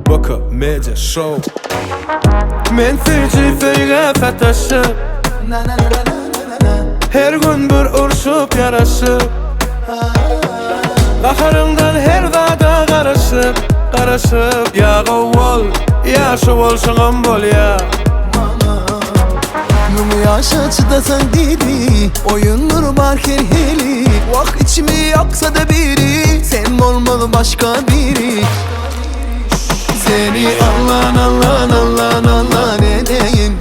Boka Media Show. Men feyga fataşıp her gün bir urşup yaraşıp Qaharından her vada qarashıp Ya qavval, ya şovol şıngam bol ya Numu yaşa çıdasan dedi Oyundur bar heli Vak içimi yaksa da biri Sen olmalı başka biri Seni Allah edeyim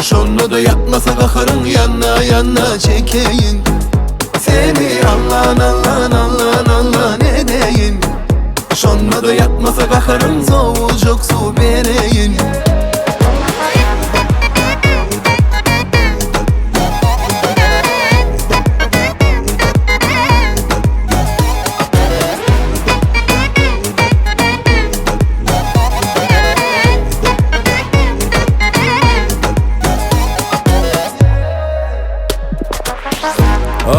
Şonu da yakmasa kakarın yanına çekeyim Seni Allah edeyim Şonu da yakmasa kakarın soğucuk su vereyim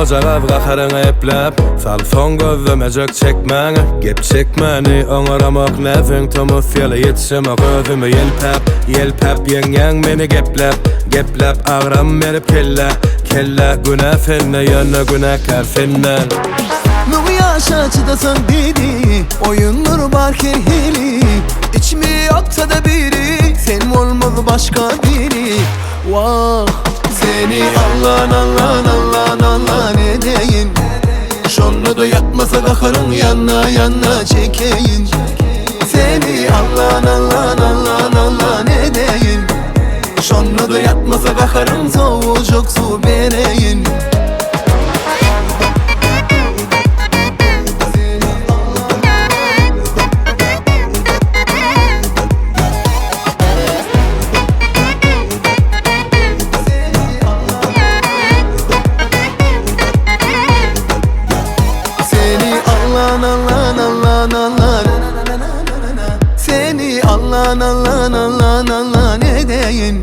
Ocağa qaharını eplep Salfon gözüme jök çekmeni Gep çekmeni Oňaramak näfin Tomuf ýaly yetişemek özüme Yelpep ýeňeň meni Geplep agram berip kelle Güne fenne ýöne günäkär fennen Numu yaşa çıdasan dedi Oyundur bar heli İçimi yaksa da biri Sen olmalı başka biri Vah Seni Allah edeyim Şonu da yakmasa kakarın yanına çekeyim Seni Allah edeyim Şonu da yakmasa kakarın soğucuk su vereyim Seni Allah edeyim